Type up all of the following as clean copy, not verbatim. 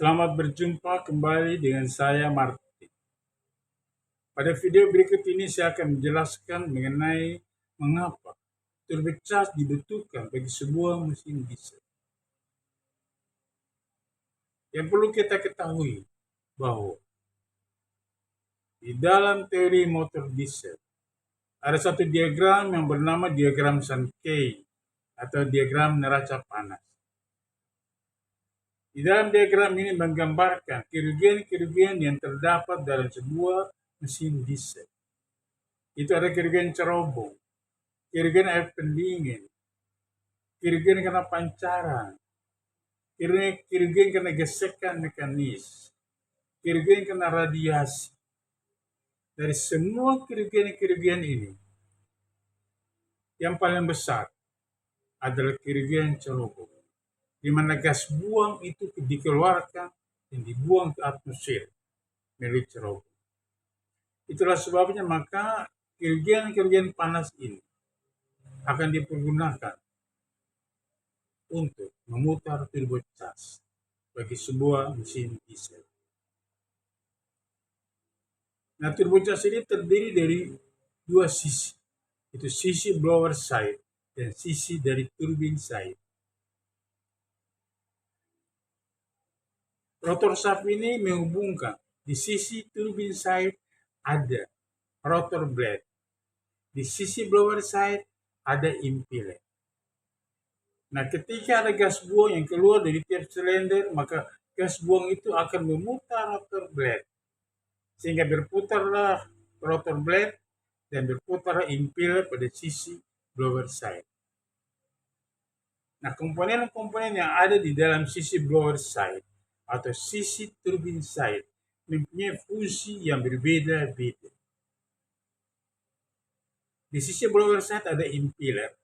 Selamat berjumpa kembali dengan saya Martin. Pada video berikut ini saya akan menjelaskan mengenai mengapa turbocharged dibutuhkan bagi sebuah mesin diesel. Yang perlu kita ketahui bahwa di dalam teori motor diesel ada satu diagram yang bernama diagram Sankey atau diagram neraca panas. Di dalam diagram ini menggambarkan kerugian-kerugian yang terdapat dalam sebuah mesin diesel. Itu ada kerugian cerobong, kerugian air pendingin, kerugian karena pancaran, kerugian karena gesekan mekanis, kerugian karena radiasi. Dari semua kerugian-kerugian ini, yang paling besar adalah kerugian cerobong, di mana gas buang itu dikeluarkan dan dibuang ke atmosfer melalui cerobong. Itulah sebabnya maka kerugian-kerugian panas ini akan dipergunakan untuk memutar turbocharged bagi sebuah mesin diesel. Nah, turbocharged ini terdiri dari dua sisi, itu sisi blower side dan sisi dari turbine side. Rotor shaft ini menghubungkan di sisi turbine side ada rotor blade, di sisi blower side ada impeller. Nah, ketika ada gas buang yang keluar dari tiap silinder, maka gas buang itu akan memutar rotor blade. Sehingga berputarlah rotor blade dan berputarlah impeller pada sisi blower side. Nah, komponen-komponen yang ada di dalam sisi blower side atau sisi turbine side mempunyai fungsi yang berbeda-beda. Di sisi blower side ada impeller,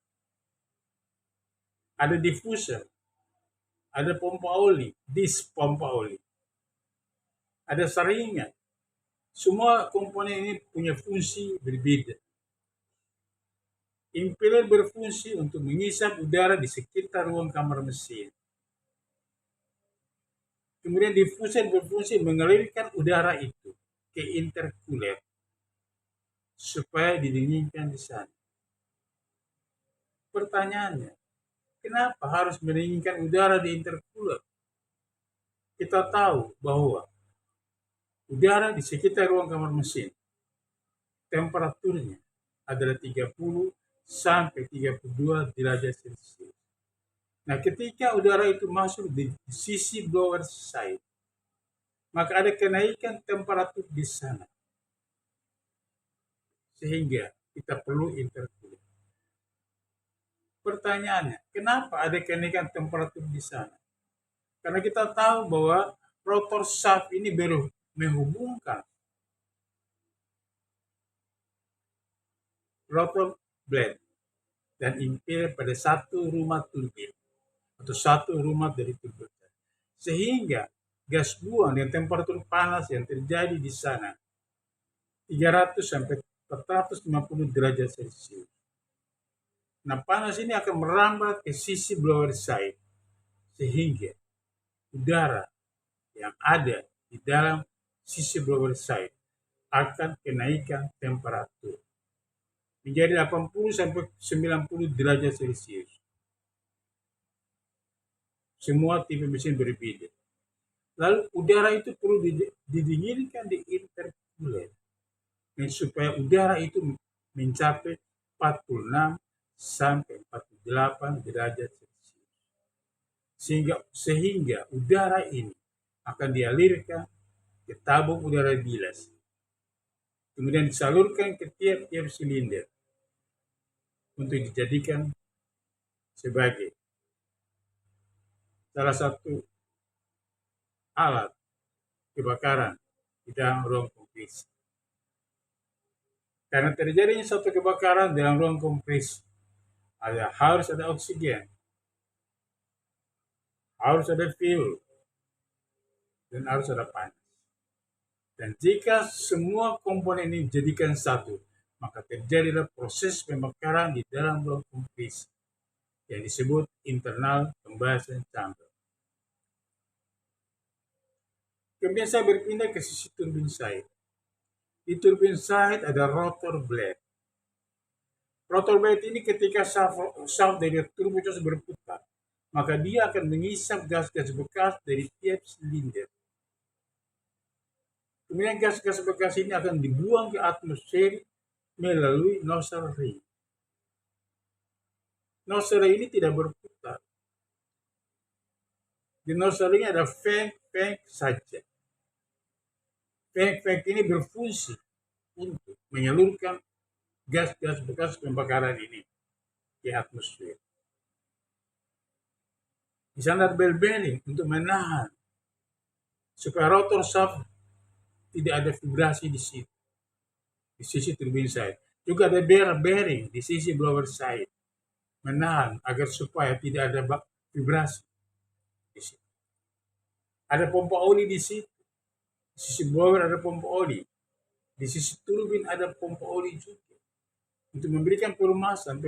ada diffuser, ada pompa oli, disk pompa oli, ada saringan. Semua komponen ini punya fungsi berbeda. Impeller berfungsi untuk mengisap udara di sekitar ruang kamar mesin. Kemudian diffuser berfungsi mengalirkan udara itu ke intercooler supaya didinginkan di sana. Pertanyaannya, kenapa harus mendinginkan udara di intercooler? Kita tahu bahwa udara di sekitar ruang kamar mesin temperaturnya adalah 30 sampai 32 derajat Celcius. Nah, ketika udara itu masuk di sisi blower side, maka ada kenaikan temperatur di sana. Sehingga kita perlu intercooler. Pertanyaannya, kenapa ada kenaikan temperatur di sana? Karena kita tahu bahwa rotor shaft ini baru menghubungkan rotor blade dan impeller pada satu rumah turbin atau satu rumah dari turbocharger. Sehingga gas buang dengan temperatur panas yang terjadi di sana 300 sampai 450 derajat Celcius. Nah, panas ini akan merambat ke sisi blower side sehingga udara yang ada di dalam sisi blower side akan kenaikan temperatur menjadi 80 sampai 90 derajat Celcius. Semua tipe mesin berbeda. Lalu udara itu perlu didinginkan di intercooler supaya udara itu mencapai 46 sampai 48 derajat Celcius. Sehingga udara ini akan dialirkan ke tabung udara bilas. Kemudian disalurkan ke tiap-tiap silinder untuk dijadikan sebagai salah satu alat kebakaran di dalam ruang kompresi. Karena terjadinya satu kebakaran dalam ruang kompresi, harus ada oksigen, harus ada fuel, dan harus ada panas. Dan jika semua komponen ini dijadikan satu, maka terjadilah proses pembakaran di dalam ruang kompresi yang disebut internal combustion chamber. Kemudian saya berpindah ke sisi turbin side. Di turbin side ada rotor blade. Rotor blade ini ketika shaft dari turbocharger berputar, maka dia akan mengisap gas-gas bekas dari tiap silinder. Kemudian gas-gas bekas ini akan dibuang ke atmosfer melalui nozzle ring. Nozzle ring ini tidak berputar. Di nozzle ring ada vent saja. Vent ini berfungsi untuk menyalurkan gas-gas bekas pembakaran ini ke atmosfer. Di sana ada bell bearing untuk menahan supaya rotor shaft tidak ada vibrasi di situ, di sisi turbin side. Juga ada bearing di sisi blower side, menahan agar supaya tidak ada vibrasi di situ. Ada pompa oli di situ. Di sisi blower ada pompa oli. Di sisi turbin ada pompa oli juga. Untuk memberikan pelumasan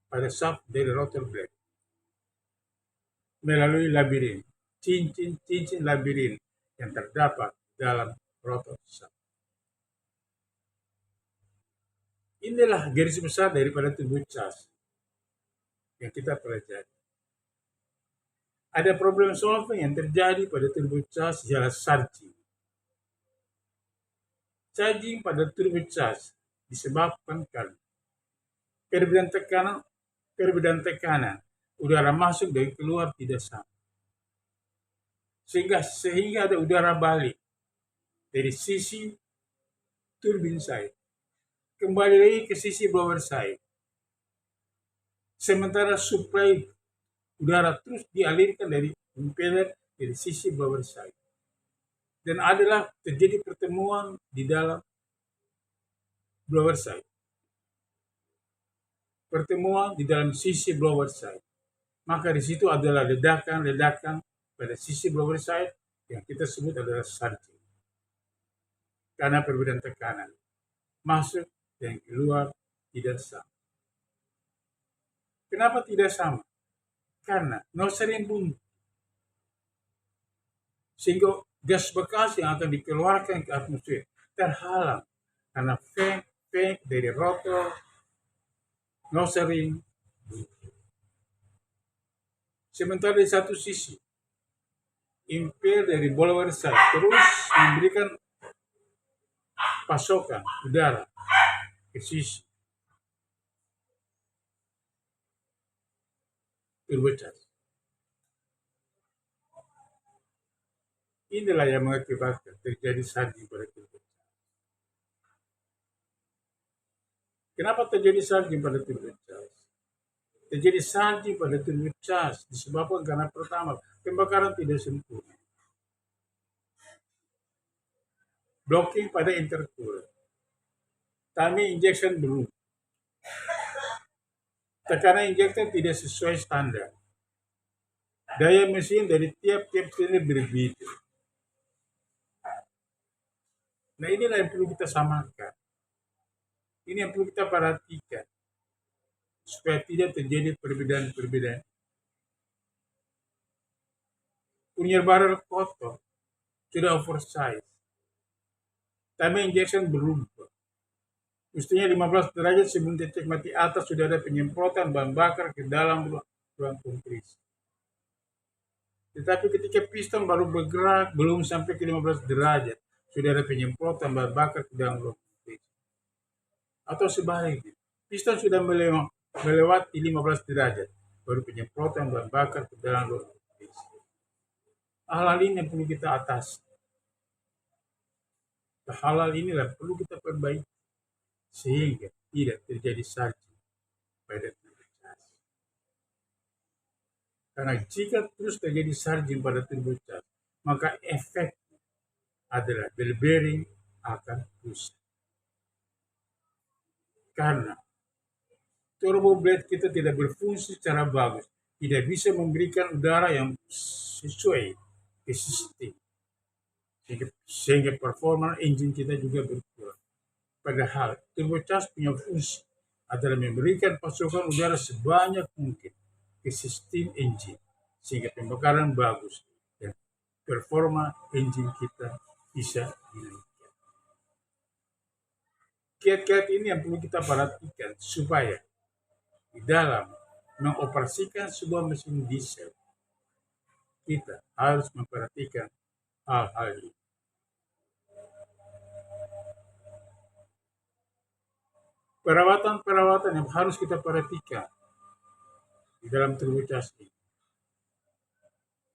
pada shaft dari rotor blade. Melalui labirin, cincin labirin yang terdapat dalam rotor shaft. Inilah garis besar daripada turbocharger yang kita pelajari. Ada problem solving yang terjadi pada turbocharger ialah charging. Charging pada turbocharger disebabkan karena perbedaan tekanan udara masuk dan keluar tidak sama. Sehingga ada udara balik dari sisi turbin side kembali lagi ke sisi blower side. Sementara suplai udara terus dialirkan dari impeller dari sisi blower side. Dan adalah terjadi pertemuan di dalam blower side. Pertemuan di dalam sisi blower side. Maka di situ adalah ledakan pada sisi blower side yang kita sebut adalah charging. Karena perbedaan tekanan masuk dan keluar tidak sama. Kenapa tidak sama? Karena nozzle ring buntu. Sehingga gas bekas yang akan dikeluarkan ke atmosfer terhalang karena vent dari rotor nozzle ring buntu. Sementara di satu sisi impeller dari blower side terus memberikan pasokan udara ke sisi turbocharger. Inilah yang mengakibatkan terjadi charging pada turbocharger. Kenapa terjadi charging pada turbocharger? Terjadi charging pada turbocharger disebabkan karena pertama, pembakaran tidak sempurna. Blocking pada intercooler. Timing injection belum. Tekanan injektor tidak sesuai standar. Daya mesin dari tiap-tiap silinder berbeda. Nah, inilah yang perlu kita samakan. Ini yang perlu kita perhatikan. Supaya tidak terjadi perbedaan-perbedaan. Punya barrel kotor. Sudah oversize. Timing injection berubah. Mestinya 15 derajat sebelum titik mati atas sudah ada penyemprotan bahan bakar ke dalam ruang kompresi. Tetapi ketika piston baru bergerak belum sampai ke 15 derajat, sudah ada penyemprotan bahan bakar ke dalam ruang kompresi. Atau sebaliknya, piston sudah melewati 15 derajat, baru penyemprotan bahan bakar ke dalam ruang kompresi. Hal-hal ini yang perlu kita atasi. Hal-hal inilah perlu kita perbaiki sehingga tidak terjadi charging pada turbocharger. Karena jika terus terjadi charging pada turbocharger, maka efek adalah bell bearing akan rusak. Karena turbo blade kita tidak berfungsi secara bagus, tidak bisa memberikan udara yang sesuai ke sistem, sehingga performa engine kita juga berkurang. Padahal turbocharger punya fungsi adalah memberikan pasokan udara sebanyak mungkin ke sistem engine sehingga pembakaran bagus dan performa engine kita bisa dinaikkan. Kiat-kiat ini yang perlu kita perhatikan supaya di dalam mengoperasikan sebuah mesin diesel, kita harus memperhatikan hal-hal ini. Perawatan-perawatan yang harus kita perhatikan di dalam turbocharge ini.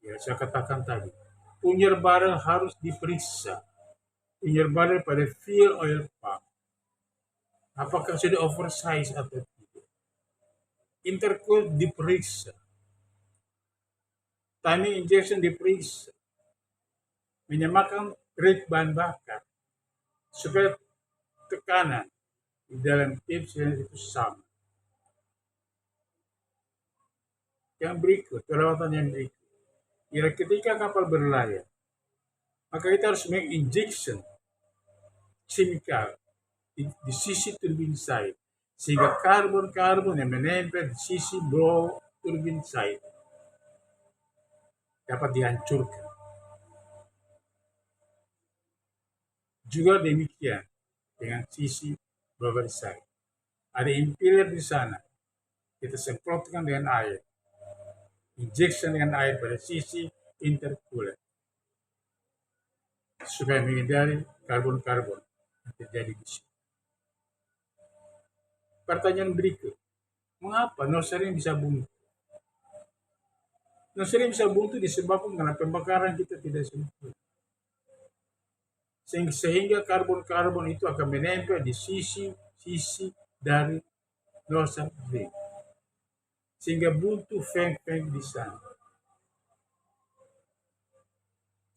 Ya, saya katakan tadi, punyer barrel harus diperiksa. Punyer barrel pada fuel oil pump. Apakah sudah oversize atau tidak? Intercooled diperiksa. Timing injection diperiksa. Menyamakan rate bahan bakar supaya tekanan di dalam tips itu sama. Yang berikut, perawatan yang berikut. Ketika kapal berlayar, maka kita harus make injection chemical di sisi turbine side, sehingga karbon-karbon yang menempel di sisi blow turbine side dapat dihancurkan. Juga demikian dengan sisi blower side. Ada impeller di sana, kita semprotkan dengan air, injection dengan air pada sisi intercooler supaya menghindari karbon-karbon yang terjadi di sini. Pertanyaan berikut, mengapa nozzle bisa buntu? Nozzle bisa buntu disebabkan karena pembakaran kita tidak sempurna. Sehingga karbon-karbon itu akan menempel di sisi dari nozzle ring. Sehingga buntu vent-vent di sana.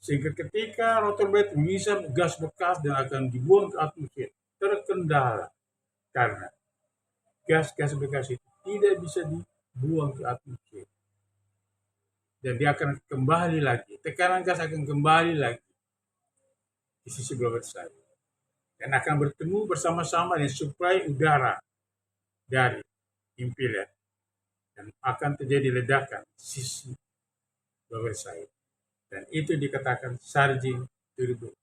Sehingga ketika rotor blade mengisap gas bekas dan akan dibuang ke atmosfer, terkendala karena gas-gas bekas itu tidak bisa dibuang ke atmosfer. Dan dia akan kembali lagi, tekanan gas akan kembali lagi di sisi blower side. Dan akan bertemu bersama-sama dengan suplai udara dari impeller. Dan akan terjadi ledakan di sisi blower side. Dan itu dikatakan surging turbocharge.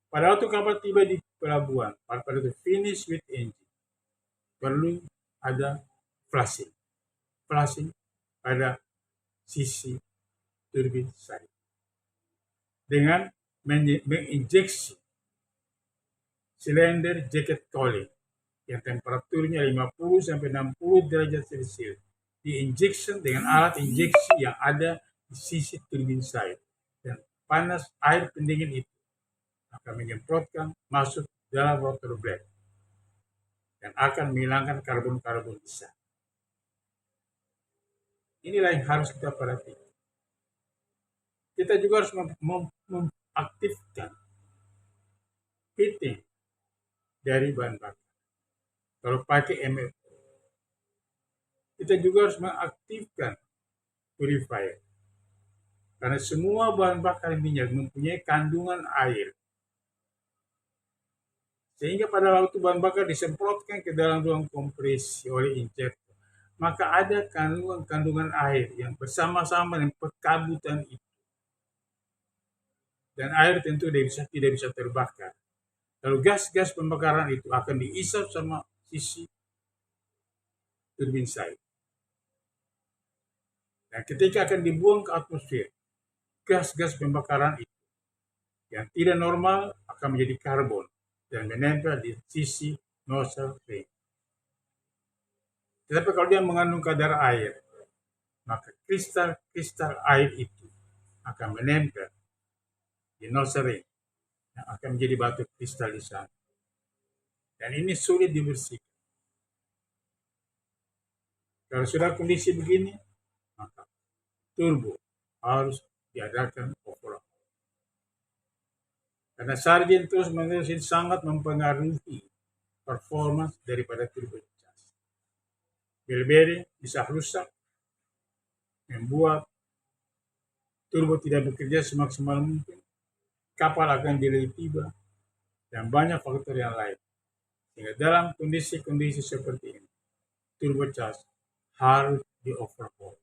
Pada waktu kapal tiba di pelabuhan, pada waktu finish with engine, perlu ada flushing. Flushing pada sisi turbine side. Dengan menginjeksi silinder jacket cooling yang temperaturnya 50-60 derajat Celcius. Diinjection dengan alat injeksi yang ada di sisi turbine side. Dan panas air pendingin itu akan menyemprotkan masuk dalam rotor blade dan akan menghilangkan karbon-karbon di sana. Inilah yang harus kita perhatikan. Kita juga harus mengaktifkan heating dari bahan bakar. Kalau pakai MFO, kita juga harus mengaktifkan purifier. Karena semua bahan bakar minyak mempunyai kandungan air. Sehingga pada waktu bahan bakar disemprotkan ke dalam ruang kompresi oleh injektor, maka ada kandungan air yang bersama-sama dengan pekabutan itu. Dan air tentu tidak bisa terbakar. Lalu gas-gas pembakaran itu akan diisap sama sisi turbine side. Dan ketika akan dibuang ke atmosfer, gas-gas pembakaran itu yang tidak normal akan menjadi karbon dan menempel di sisi nozzle ring. Tetapi kalau dia mengandung kadar air, maka kristal-kristal air itu akan menempel di nozzle ring yang akan menjadi batu kristal di sana. Dan ini sulit dibersihkan. Kalau sudah kondisi begini, maka turbo harus diadakan overhaul. Karena sargen terus-menerus sangat mempengaruhi performance daripada turbocharge. Bell bearing bisa rusak, membuat turbo tidak bekerja semaksimal mungkin, kapal akan delay tiba, dan banyak faktor yang lain. Sehingga dalam kondisi-kondisi seperti ini, turbocharge harus di overhaul.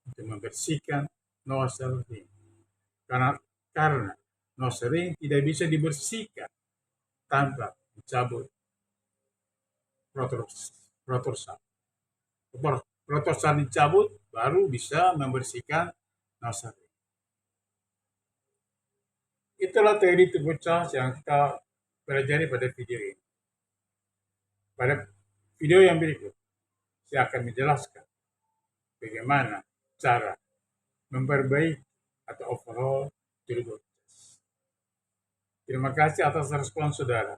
untuk membersihkan nozzle ring. Karena nozzle ring tidak bisa dibersihkan tanpa dicabut rotor shaft. Rotor shaft dicabut, baru bisa membersihkan nozzle ring. Itulah teori turbo charge yang kita pelajari pada video ini. Pada video yang berikut, saya akan menjelaskan bagaimana cara memperbaiki atau overhaul turbo charge. Terima kasih atas respon saudara.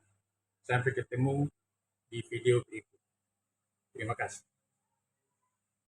Sampai ketemu di video berikut. Terima kasih.